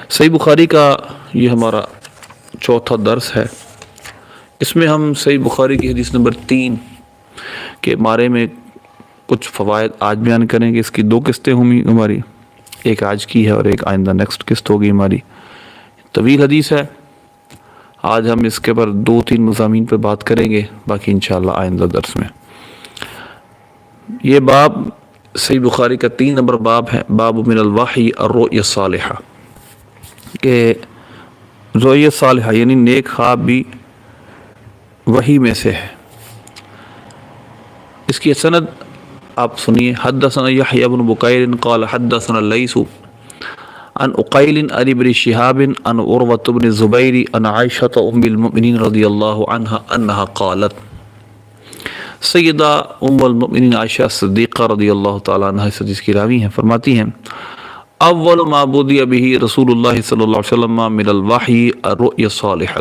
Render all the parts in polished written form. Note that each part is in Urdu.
صحیح بخاری کا یہ ہمارا چوتھا درس ہے۔ اس میں ہم صحیح بخاری کی حدیث نمبر 3 کے بارے میں کچھ فوائد آج بیان کریں گے۔ اس کی 2 قسطیں ہوں ہماری، ایک آج کی ہے اور ایک آئندہ نیکسٹ قسط ہوگی ہماری۔ طویل حدیث ہے، آج ہم اس کے پر 2-3 مضامین پر بات کریں گے، باقی انشاءاللہ آئندہ درس میں۔ یہ باب صحیح بخاری کا 3 نمبر باب ہے، باب من الوحی الرؤیا الصالحہ، کہ رؤیا صالحہ یعنی نیک خواب بھی وحی میں سے ہے۔ اس کی سند آپ سنیے۔ حدثنا یحییٰ بن بکیر قال حدثنا اللیث عن عقیل عن ابن شہاب عن عروۃ بن الزبیر عن عائشۃ ام المؤمنین رضی اللہ عنہا انہا قالت، سیدہ ام المؤمنین عائشہ صدیقہ رضی اللہ تعالیٰ عنہ اس حدیث کی راوی ہیں، فرماتی ہیں اول ما بدی بہ رسول اللہ صلی اللہ علیہ وسلم من الوحی الرؤیا الصالحہ،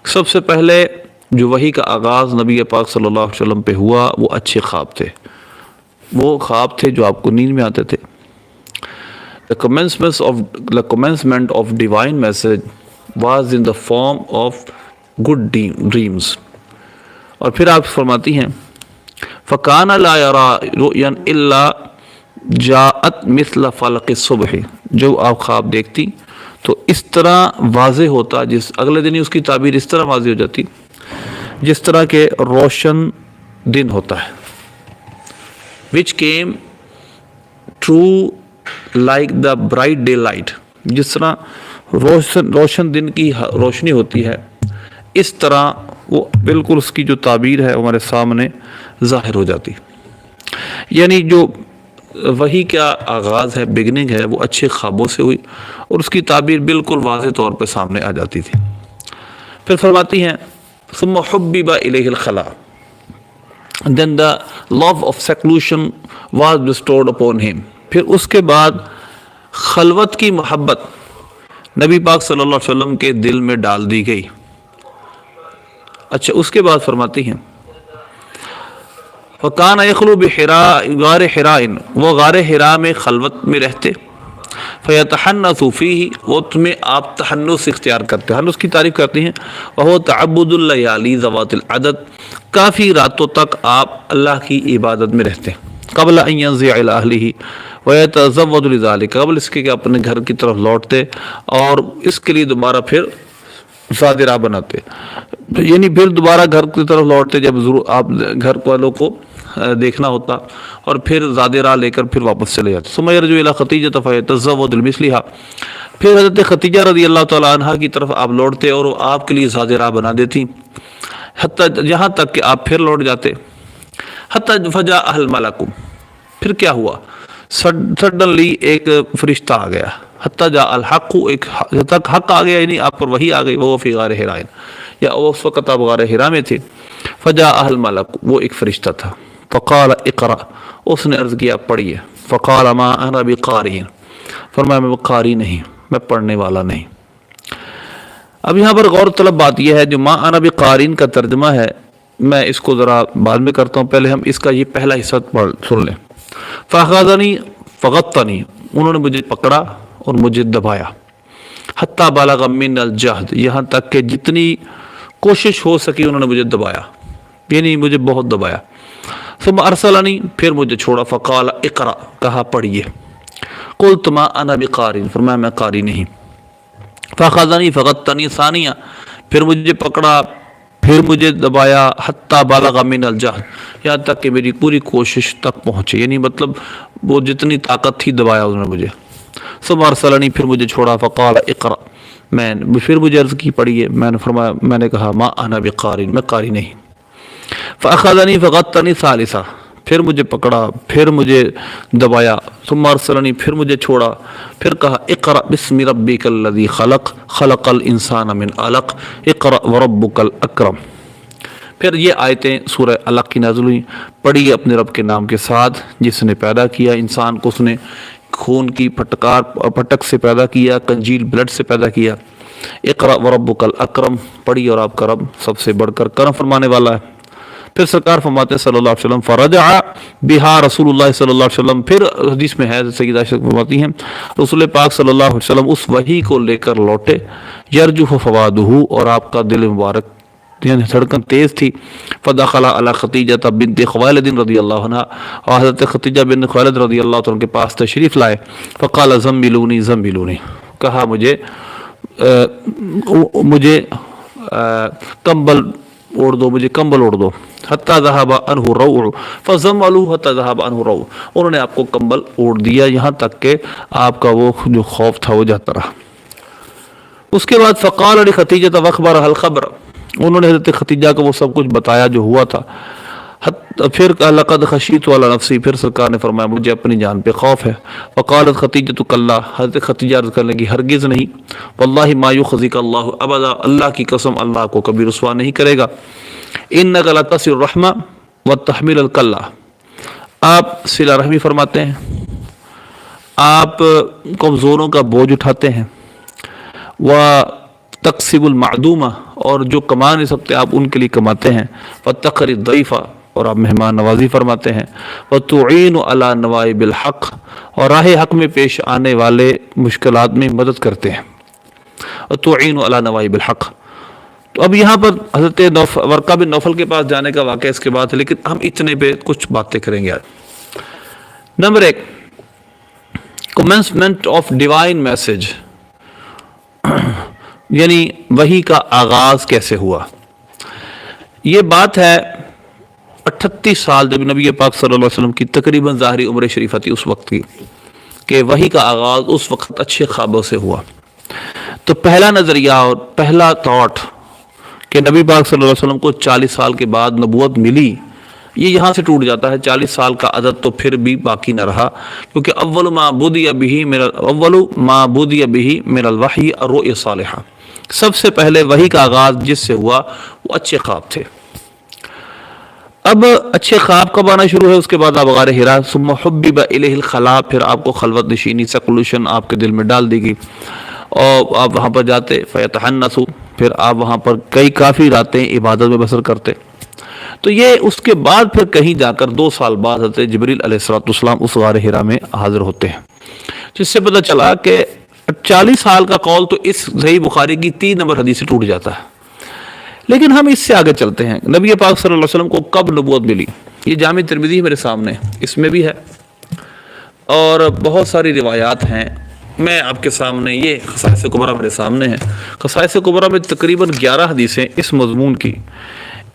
سب سے پہلے جو وحی کا آغاز نبی پاک صلی اللہ علیہ وسلم پہ ہوا وہ اچھے خواب تھے، وہ خواب تھے جو آپ کو نیند میں آتے تھے۔ The commencement of divine message was in the form of good dreams۔ اور پھر آپ فرماتی ہیں فَكَانَ لَا يَرَى رُؤْيًا إِلَّا جَاءَتْ مِثْلَ فَلَقِ الصُّبْحِ، جو آپ خواب دیکھتی تو اس طرح واضح ہوتا، جس اگلے دن ہی اس کی تعبیر اس طرح واضح ہو جاتی جس طرح کہ روشن دن ہوتا ہے، which came true like the bright daylight، جس طرح روشن دن کی روشنی ہوتی ہے اس طرح وہ بالکل اس کی جو تعبیر ہے ہمارے سامنے ظاہر ہو جاتی۔ یعنی جو وحی کا آغاز ہے، بگننگ ہے، وہ اچھے خوابوں سے ہوئی اور اس کی تعبیر بالکل واضح طور پہ سامنے آ جاتی تھی۔ پھر فرماتی ہیں ثم حبب الیہ الخلاء، then the love of seclusion was bestowed upon him، پھر اس کے بعد خلوت کی محبت نبی پاک صلی اللہ علیہ وسلم کے دل میں ڈال دی گئی۔ اچھا، اس کے بعد فرماتی ہیں وَكَانَ يَخْلُو بِحِرَاء غار حراء، وہ غار حراء میں خلوت میں رہتے، فَيَتَحَنَّثُ فِيهِ، وہ تمہیں آپ تحنث اختیار کرتے، تحنث کی تعریف کرتی ہیں، وَهُوَ تَعَبُّدُ اللَّيَالِي ذَوَاتِ الْعَدَدِ، کافی راتوں تک آپ اللہ کی عبادت میں رہتے، قبل ان ينزع الى اهله ويتزود لذلك، قبل اس کے کہ اپنے گھر کی طرف لوٹتے اور اس کے لیے دوبارہ پھر زاد راہ بناتے، یعنی پھر دوبارہ گھر کی طرف لوٹتے جب ضرور آپ گھر والوں کو دیکھنا ہوتا، اور پھر زاد راہ لے کر پھر واپس چلے جاتے۔ ثم يرجع الى خدیجہ فيتزود لمثلها، پھر حضرت خدیجہ رضی اللہ تعالی عنہا کی طرف آپ لوٹتے اور وہ آپ کے لیے زاد راہ بنا دیتی، حتیٰ یہاں تک کہ آپ پھر لوٹ جاتے۔ حتیٰ فجاء الملک، پھر کیا ہوا، سڈنلی ایک فرشتہ آ گیا، حتیٰ جاء الحق، ایک تک حق آ گیا، یعنی آپ پر وحی آ گئی، وہ فی غار حراء، یا اس وقت آپ غار حراء میں تھے۔ فجاء الملک، وہ ایک فرشتہ تھا، فقال اقرأ، اس نے عرض کیا پڑھیے، فقال ما انا بقاری، فرمایا میں قاری نہیں، میں پڑھنے والا نہیں۔ اب یہاں پر غور طلب بات یہ ہے، جو ما انا بقارین کا ترجمہ ہے میں اس کو ذرا بعد میں کرتا ہوں، پہلے ہم اس کا یہ پہلا حصہ سن لیں۔ فاخذنی فغطنی، انہوں نے مجھے پکڑا اور مجھے دبایا، حتی بلغ من الجہد، یہاں تک کہ جتنی کوشش ہو سکی انہوں نے مجھے دبایا، یعنی مجھے بہت دبایا۔ ثم ارسلنی، پھر مجھے چھوڑا، فقال اقرأ، کہا پڑھیے، قلت ما انا بقاری، فرمایا میں قاری نہیں۔ فاخذنی فغطنی ثانیہ، پھر مجھے پکڑا، پھر مجھے دبایا، حتی بلغ من الجہد، یہاں تک کہ میری پوری کوشش تک پہنچے، یعنی مطلب وہ جتنی طاقت تھی دبایا انہوں نے مجھے۔ ثم ارسلنی، پھر مجھے چھوڑا، فقال اقرأ، میں پھر مجھے عرض کی پڑھیے، میں نے فرمایا، میں نے کہا ما انا بقاری، میں قاری نہیں۔ فاخذنی فغطنی ثالثہ، پھر مجھے پکڑا، پھر مجھے دبایا، ثم ارسلنی، پھر مجھے چھوڑا، پھر کہا اقرأ بسم ربک الذی خلق، خلق الانسان من علق، اقرأ وربک الاکرم۔ پھر یہ آیتیں سورہ علق کی نازل ہوئی، پڑھی اپنے رب کے نام کے ساتھ جس نے پیدا کیا انسان کو، اس نے خون کی پھٹک سے پیدا کیا، کنجیل بلڈ سے پیدا کیا۔ اقرأ وربک الاکرم، پڑھی اور آپ کا رب سب سے بڑھ کر کرم فرمانے والا ہے۔ پھر سرکار فرماتے ہیں صلی اللہ علیہ وسلم فرجع بہا رسول اللہ صلی اللہ علیہ وسلم، پھر حدیث میں ہے سیدہ عائشہ فرماتی ہیں رسول پاک صلی اللہ علیہ وسلم اس وحی کو لے کر لوٹے، یرجف فوادہ، اور آپ کا دل مبارک یعنی دھڑکن تیز تھی، فدخل علی خدیجہ بنت خویلد رضی اللہ عنہ، اور حضرت خدیجہ بنت خویلد رضی اللہ عنہ کے پاس تشریف لائے، فقال زملونی زملونی، کہا مجھے کمبل اوڑھ دو، مجھے کمبل اوڑھ دو، حتی ذہب عنہ الروع فزملوہ حتی ذہب عنہ الروع، انہوں نے آپ کو کمبل اوڑھ دیا یہاں تک کہ آپ کا وہ جو خوف تھا وہ جاتا رہا۔ اس کے بعد فقال لخدیجہ واخبرها الخبر، انہوں نے حضرت خدیجہ کو وہ سب کچھ بتایا جو ہوا تھا۔ پھر لقد خشیت علی نفسی، پھر سرکار نے فرمایا مجھے اپنی جان پہ خوف ہے۔ فقالت خدیجہ کلا، حضرت خدیجہ عرض کرنے کی ہرگز نہیں، واللہ ما یخزیک اللہ ابدا، اللہ کی قسم اللہ کو کبھی رسوا نہیں کرے گا۔ انک لتصل الرحمہ وتحمل الکلہ، آپ صلہ رحمی فرماتے ہیں، آپ کمزوروں کا بوجھ اٹھاتے ہیں، تقسیب المعدومہ، اور جو کما نہیں سکتے آپ ان کے لیے کماتے ہیں، وتقری الضیفہ، اور آپ مہمان نوازی فرماتے ہیں، وتعین علی نوائب الحق، اور راہ حق میں پیش آنے والے مشکلات میں مدد کرتے ہیں، وتعین علی نوائب الحق۔ تو اب یہاں پر حضرت ورقہ بن نوفل کے پاس جانے کا واقعہ اس کے بعد ہے، لیکن ہم اتنے پہ کچھ باتیں کریں گے آج۔ Number 1، commencement of divine message, یعنی وحی کا آغاز کیسے ہوا۔ یہ بات ہے 38 سال جب نبی پاک صلی اللہ علیہ وسلم کی تقریباً ظاہری عمر شریفہ تھی اس وقت کی، کہ وحی کا آغاز اس وقت اچھے خوابوں سے ہوا۔ تو پہلا نظریہ اور پہلا تھاٹ کہ نبی پاک صلی اللہ علیہ وسلم کو 40 سال کے بعد نبوت ملی، یہ یہاں سے ٹوٹ جاتا ہے۔ 40 سال کا عدد تو پھر بھی باقی نہ رہا، کیونکہ اول ما بدی بہ من الوحی الرؤیا الصالحہ، سب سے پہلے وحی کا آغاز جس سے ہوا وہ اچھے خواب تھے۔ اب اچھے خواب کب آنا شروع ہے؟ اس کے بعد آپ غار حرا، ثم حبب الیہ الخلاء، پھر آپ کو خلوت نشینی سیکولوشن آپ کے دل میں ڈال دی گئی، اور آپ وہاں پر جاتے، فیتحنث، پھر آپ وہاں پر کافی راتیں عبادت میں بسر کرتے۔ تو یہ اس کے بعد پھر کہیں جا کر 2 سال بعد حضرت جبریل علیہ السلام اس غار حرا میں حاضر ہوتے ہیں، جس سے پتہ چلا کہ 40 سال کا قول تو اس صحیح بخاری کی 3 نمبر حدیث سے ٹوٹ جاتا ہے۔ لیکن ہم اس سے آگے چلتے ہیں، نبی پاک صلی اللہ علیہ وسلم کو کب نبوت ملی؟ یہ جامع ترمذی میرے سامنے، اس میں بھی ہے اور بہت ساری روایات ہیں۔ میں آپ کے سامنے، یہ خصائص کبریٰ میرے سامنے ہے، خصائص کبریٰ میں تقریباً 11 حدیثیں اس مضمون کی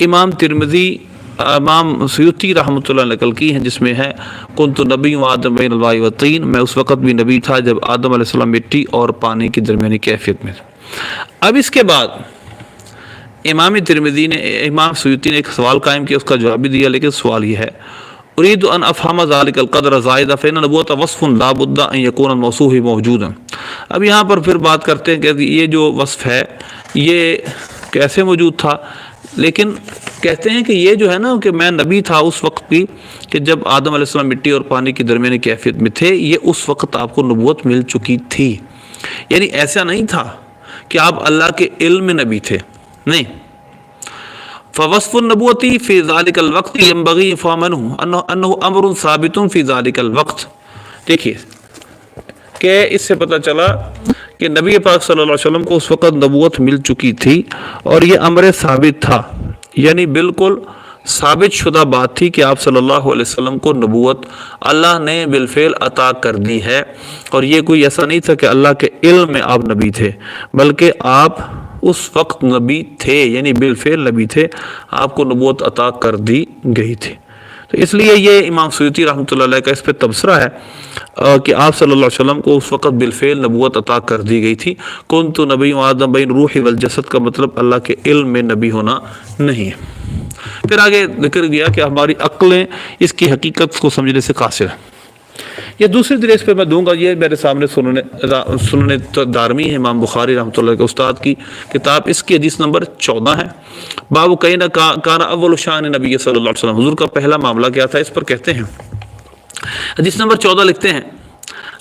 امام ترمذی، امام سیوطی رحمۃ اللہ نے نقل کی ہیں، جس میں ہے کنت نبی و آدم بین الماء والطین، میں اس وقت بھی نبی تھا جب آدم علیہ السلام مٹی اور پانی کی درمیانی کیفیت میں تھا۔ اب اس کے بعد امام ترمذی نے، امام سیوطی نے ایک سوال قائم کیا، اس کا جواب بھی دیا، لیکن سوال یہ ہے اريد ان افهم ذلك القدر زائدہ فإن النبوۃ وصف لا بد ان يكون الموصوف موجودا۔ اب یہاں پر پھر بات کرتے ہیں کہ یہ جو وصف ہے یہ کیسے موجود تھا، لیکن کہتے ہیں کہ یہ جو ہے نا کہ میں نبی تھا اس وقت بھی کہ جب آدم علیہ السلام مٹی اور پانی کی درمیانی کیفیت میں تھے، یہ اس وقت آپ کو نبوت مل چکی تھی، یعنی ایسا نہیں تھا کہ آپ اللہ کے علم میں نبی تھے، نہیں۔ فوصف النبوتی فی ذالک الوقت ينبغي فهمه انه امر ثابت فی ذالک الوقت۔ دیکھیے کہ اس سے پتہ چلا کہ نبی پاک صلی اللہ علیہ وسلم کو اس وقت نبوت مل چکی تھی اور یہ امر ثابت تھا، یعنی بالکل ثابت شدہ بات تھی کہ آپ صلی اللہ علیہ وسلم کو نبوت اللہ نے بالفعل عطا کر دی ہے، اور یہ کوئی ایسا نہیں تھا کہ اللہ کے علم میں آپ نبی تھے، بلکہ آپ اس وقت نبی تھے، یعنی بالفعل نبی تھے، آپ کو نبوت عطا کر دی گئی تھی۔ تو اس لیے یہ امام سیوطی رحمۃ اللہ علیہ کا اس پہ تبصرہ ہے کہ آپ صلی اللہ علیہ وسلم کو اس وقت بالفعل نبوت عطا کر دی گئی تھی۔ کنت نبی آدم بین روح والجسد کا مطلب اللہ کے علم میں نبی ہونا نہیں ہے۔ پھر آگے ذکر دیا کہ ہماری عقلیں اس کی حقیقت کو سمجھنے سے قاصر ہیں۔ یہ دوسری دریس پہ میں دوں گا، یہ میرے سامنے سنن دارمی ہے، امام بخاری رحمۃ اللہ کے استاد کی کتاب، اس کی حدیث نمبر 14 ہے۔ باب کین کان اول شان نبی صلی اللہ علیہ وسلم، حضور کا پہلا معاملہ کیا تھا، اس پر کہتے ہیں حدیث نمبر 14 لکھتے ہیں،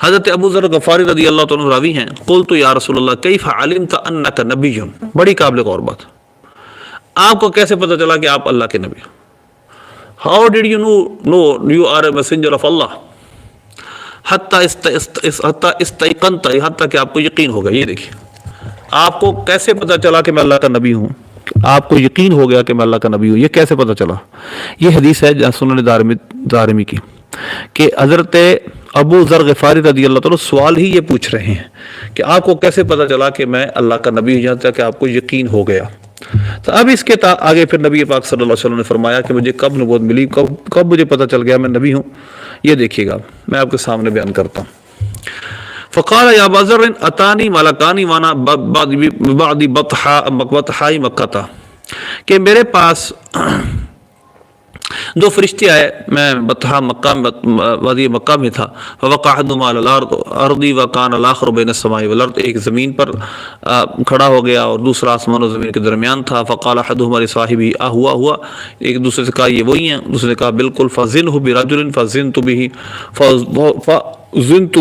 حضرت ابو ذر غفاری رضی اللہ عنہ راوی ہیں، قلت یا رسول اللہ کیف علمت انک نبی، بڑی قابل غور بات، آپ کو کیسے پتہ چلا کہ آپ اللہ کے نبی؟ How did you know you are a messenger of Allah? حتیٰ استیقنت، یہاں تک کہ آپ کو یقین ہو گیا. یہ دیکھیے آپ کو کیسے پتہ چلا کہ میں اللہ کا نبی ہوں، آپ کو یقین ہو گیا کہ میں اللہ کا نبی ہوں، یہ کیسے پتہ چلا؟ یہ حدیث ہے سنن دارمی کی کہ حضرت ابو ذر غفاری رضی اللہ تعالیٰ سوال ہی یہ پوچھ رہے ہیں کہ آپ کو کیسے پتہ چلا کہ میں اللہ کا نبی ہوں، یہاں تک کہ آپ کو یقین ہو گیا. تو اب اس کے آگے پھر نبی پاک صلی اللہ علیہ وسلم نے فرمایا کہ مجھے کب نبوت ملی، کب مجھے پتہ چل گیا میں نبی ہوں. یہ دیکھیے گا میں آپ کے سامنے بیان کرتا ہوں. فقال یا ابا ذر اتانی ملکانی وانا بعد بطحاء مکہ، کہ میرے پاس دو فرشتے آئے، میں بطحا وادی مکہ میں تھا. فوقع احدهما على الارض وكان الاخر بين السماء والارض، ایک زمین پر کھڑا ہو گیا اور دوسرا آسمان و زمین کے درمیان تھا. فقال احدهما لصاحبه ہوا، ایک دوسرے سے کہا یہ وہی ہیں، دوسرے نے کہا بالکل. فزنه برجل فزنت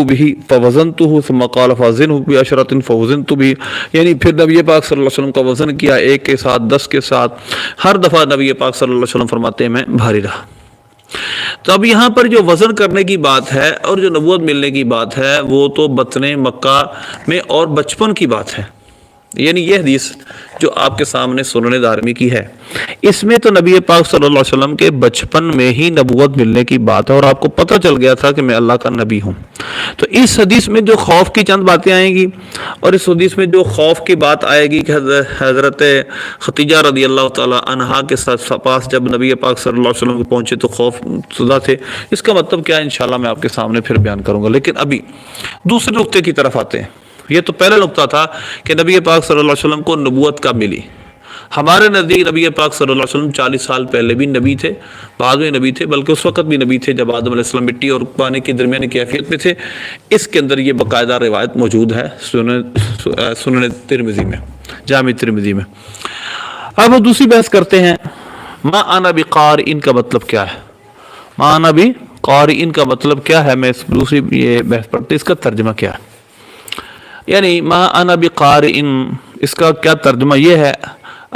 به فوزنته ثم قال فزنه بعشرة فوزنت به، یعنی پھر نبی پاک صلی اللہ علیہ وسلم کا وزن کیا، ایک کے ساتھ 10 کے ساتھ. ہر دفعہ نبی پاک صلی اللہ علیہ وسلم فرماتے ہیں میں بھاری رہا. تو اب یہاں پر جو وزن کرنے کی بات ہے اور جو نبوت ملنے کی بات ہے وہ تو بطن مکہ میں اور بچپن کی بات ہے. یعنی یہ حدیث جو آپ کے سامنے سنن دارمی کی ہے، اس میں تو نبی پاک صلی اللہ علیہ وسلم کے بچپن میں ہی نبوت ملنے کی بات ہے اور آپ کو پتہ چل گیا تھا کہ میں اللہ کا نبی ہوں. تو اس حدیث میں جو خوف کی چند باتیں آئیں گی اور اس حدیث میں جو خوف کی بات آئے گی کہ حضرت ختیجہ رضی اللہ تعالی عنہا کے پاس جب نبی پاک صلی اللہ علیہ وسلم پہنچے تو خوف زدہ تھے. اس کا مطلب کیا ہے انشاءاللہ میں آپ کے سامنے پھر بیان کروں گا. لیکن ابھی دوسرے نقطے کی طرف آتے ہیں. یہ تو پہلا نقطہ تھا کہ نبی پاک صلی اللہ علیہ وسلم کو نبوت کب ملی. ہمارے نزدیک نبی پاک صلی اللہ علیہ وسلم 40 سال پہلے بھی نبی تھے، بعد میں نبی تھے، بلکہ اس وقت بھی نبی تھے جب آدم علیہ السلام مٹی اور پانی کی درمیانی کیفیت میں تھے. اس کے اندر یہ باقاعدہ روایت موجود ہے سنن ترمذی میں، جامع ترمذی میں. اب دوسری بحث کرتے ہیں، ما انا بقارئ کا مطلب کیا ہے؟ ما انا بقارئ کا مطلب کیا ہے؟ میں دوسری یہ بحث پڑھتے اس کا ترجمہ کیا ہے. یعنی ما انا بقارئ اس کا کیا ترجمہ یہ ہے،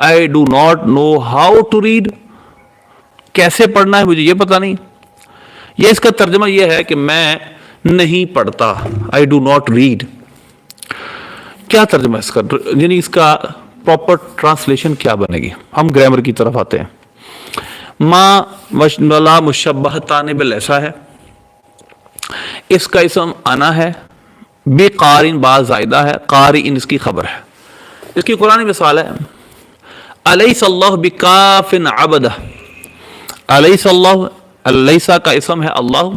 I do not know how to read، کیسے پڑھنا ہے مجھے یہ پتہ نہیں. یہ اس کا ترجمہ یہ ہے کہ میں نہیں پڑھتا، I do not read. کیا ترجمہ اس کا، یعنی اس کا پراپر ٹرانسلیشن کیا بنے گی؟ ہم گرامر کی طرف آتے ہیں. ما ولا مشبہ تانب ایسا ہے، اس کا اسم انا ہے، بے قارئ با زائدہ ہے، قارئ اس کی خبر ہے. اس کی قرآن مثال ہے الیس اللہ بکاف عبدہ. الیس اللہ، الیسا کا اسم ہے اللہ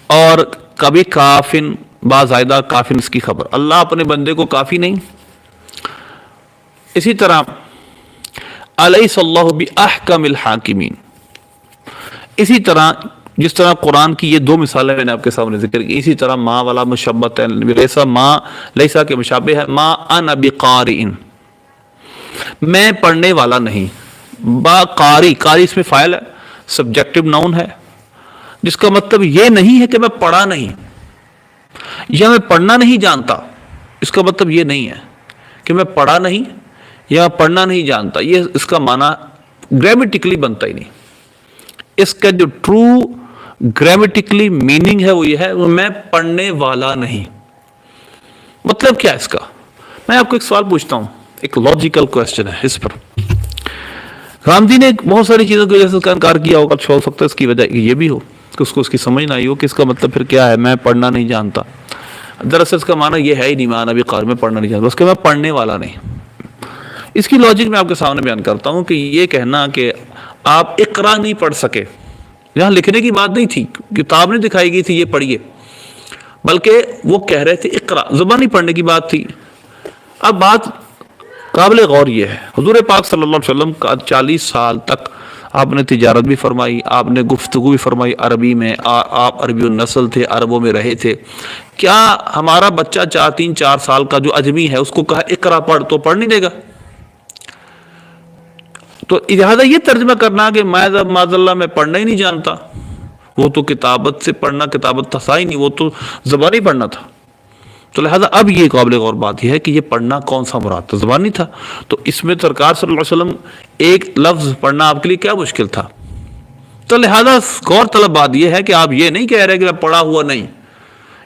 اور کبھی کافن با زائدہ کافن اس کی خبر. اللہ اپنے بندے کو کافی نہیں. اسی طرح الیس اللہ باحکم الحاکمین. اسی طرح جس طرح قرآن کی یہ دو مثالیں میں نے آپ کے سامنے ذکر کی، اسی طرح ما والا مشبت لیسا، ما لیسا کے مشابہ ہے ما انا بقارئ، میں پڑھنے والا نہیں. با قاری، قاری اس میں فاعل ہے، سبجیکٹو ناؤن ہے، جس کا مطلب یہ نہیں ہے کہ میں پڑھا نہیں یا میں پڑھنا نہیں جانتا. اس کا مطلب یہ نہیں ہے کہ میں پڑھا نہیں یا پڑھنا نہیں جانتا. یہ اس کا معنی گرامیٹیکلی بنتا ہی نہیں. اس کا جو ٹرو گرامیٹیکلی میننگ ہے وہ یہ ہے میں پڑھنے والا نہیں. مطلب کیا اس کا؟ میں آپ کو ایک سوال پوچھتا ہوں، ایک لاجیکل کوسچن ہے اس پر. گاندھی نے بہت ساری چیزوں کی وجہ سے اس کا انکار کیا ہوگا، ہو سکتا ہے اس کی وجہ یہ بھی ہو کہ اس کو اس کی سمجھ نہ آئی ہو کہ اس کا مطلب پھر کیا ہے، میں پڑھنا نہیں جانتا. دراصل اس کا معنی یہ ہے ہی نہیں، معنی بھی قار میں پڑھنا نہیں جانتا، بس کہ میں پڑھنے والا نہیں. اس کی لاجک میں آپ کے سامنے بیان کرتا ہوں کہ یہ کہنا کہ آپ اقرا نہیں پڑھ سکے، یہاں لکھنے کی بات نہیں تھی، کتاب نہیں دکھائی گئی تھی یہ پڑھیے، بلکہ وہ کہہ رہے تھے اقرا، زبانی پڑھنے کی بات تھی. اب بات قابل غور یہ ہے، حضور پاک صلی اللہ علیہ وسلم کا 40 سال تک آپ نے تجارت بھی فرمائی، آپ نے گفتگو بھی فرمائی عربی میں، آپ عربی النسل تھے، عربوں میں رہے تھے. کیا ہمارا بچہ 3-4 سال کا جو اجمی ہے اس کو کہا اقرا پڑھ تو پڑھ نہیں دے گا؟ تو لہٰذا یہ ترجمہ کرنا کہ معاذ اللہ میں پڑھنا ہی نہیں جانتا، وہ تو کتابت سے پڑھنا، کتابت تھا ہی نہیں، وہ تو زبانی پڑھنا تھا. تو لہٰذا اب یہ قابل غور بات یہ ہے کہ یہ پڑھنا کون سا مراد تھا؟ زبانی تھا. تو اس میں سرکار صلی اللہ علیہ وسلم ایک لفظ پڑھنا آپ کے لیے کیا مشکل تھا؟ تو لہذا غور طلب بات یہ ہے کہ آپ یہ نہیں کہہ رہے کہ میں پڑھا ہوا نہیں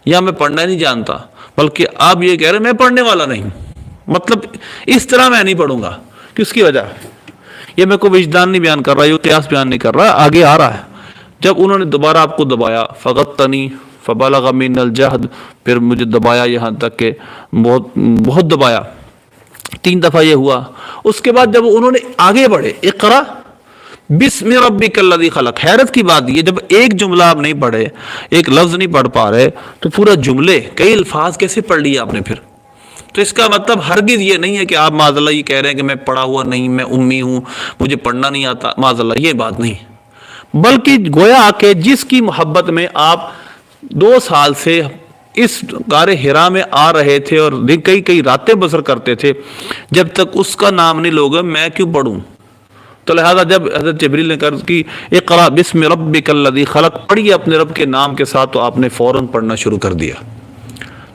یا میں پڑھنا نہیں جانتا، بلکہ آپ یہ کہہ رہے میں پڑھنے والا نہیں، مطلب اس طرح میں نہیں پڑھوں گا۔ کس کی وجہ؟ یہ میں کوئی وجدان نہیں بیان کر رہا، یہ قیاس بیان نہیں کر رہا، آگے آ رہا ہے۔ جب انہوں نے دوبارہ آپ کو دبایا، فغطنی فبلغ من الجہد، پھر مجھے دبایا یہاں تک کہ بہت دبایا، 3 دفعہ یہ ہوا۔ اس کے بعد جب انہوں نے آگے بڑھے، اقرا بسم ربک الذی خلق، حیرت کی بات یہ جب ایک جملہ آپ نہیں پڑھے، ایک لفظ نہیں پڑھ پا رہے، تو پورا جملے کئی الفاظ کیسے پڑھ لیے آپ نے پھر؟ تو اس کا مطلب ہرگز یہ نہیں ہے کہ آپ معاذ اللہ یہ کہہ رہے ہیں کہ میں پڑھا ہوا نہیں، میں امی ہوں، مجھے پڑھنا نہیں آتا، معاذ اللہ یہ بات نہیں، بلکہ گویا کہ جس کی محبت میں آپ 2 سال سے اس غار حرا میں آ رہے تھے اور کئی راتیں بسر کرتے تھے، جب تک اس کا نام نہیں لوگا میں کیوں پڑھوں؟ تو لہذا جب حضرت جبریل نے کہا کہ اقرا بسم ربک الذی خلق، پڑھیے اپنے رب کے نام کے ساتھ، تو آپ نے فوراً پڑھنا شروع کر دیا۔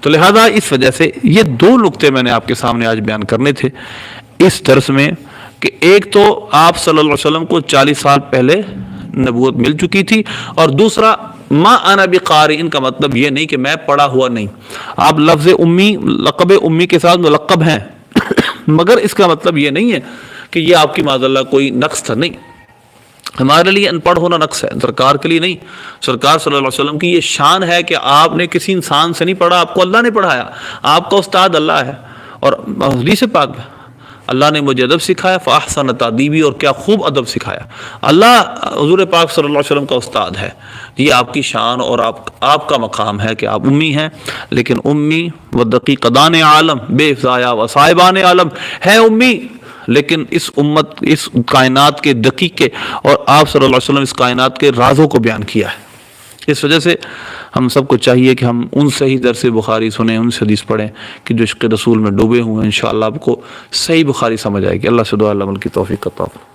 تو لہذا اس وجہ سے یہ 2 نقطے میں نے آپ کے سامنے آج بیان کرنے تھے اس درس میں، کہ ایک تو آپ صلی اللہ علیہ وسلم کو 40 سال پہلے نبوت مل چکی تھی، اور دوسرا ما انا بقارئ کا مطلب یہ نہیں کہ میں پڑھا ہوا نہیں، آپ لفظ امی، لقب امی کے ساتھ ملقب ہیں، مگر اس کا مطلب یہ نہیں ہے کہ یہ آپ کی معاذ اللہ کوئی نقص تھا، نہیں، ہمارے لیے ان پڑھ ہونا نقص ہے، سرکار کے لیے نہیں۔ سرکار صلی اللہ علیہ وسلم کی یہ شان ہے کہ آپ نے کسی انسان سے نہیں پڑھا، آپ کو اللہ نے پڑھایا، آپ کا استاد اللہ ہے۔ اور حدیث پاک میں اللہ نے مجھے ادب سکھایا، فاحسن تادیبی، اور کیا خوب ادب سکھایا، اللہ حضور پاک صلی اللہ علیہ وسلم کا استاد ہے۔ یہ آپ کی شان اور آپ کا مقام ہے کہ آپ امی ہیں، لیکن امی و دقیقدان عالم بے ضایع و صاحبان عالم ہے امی، لیکن اس امت، اس کائنات کے دقیقے، اور آپ صلی اللہ علیہ وسلم اس کائنات کے رازوں کو بیان کیا ہے۔ اس وجہ سے ہم سب کو چاہیے کہ ہم ان سے ہی درس بخاری سنیں، ان سے حدیث پڑھیں کہ جو عشق رسول میں ڈوبے ہوئے ہیں، انشاءاللہ آپ کو صحیح بخاری سمجھ آئے گی۔ اللہ سے دعا اللہ عمل کی توفیق عطا فرمائے۔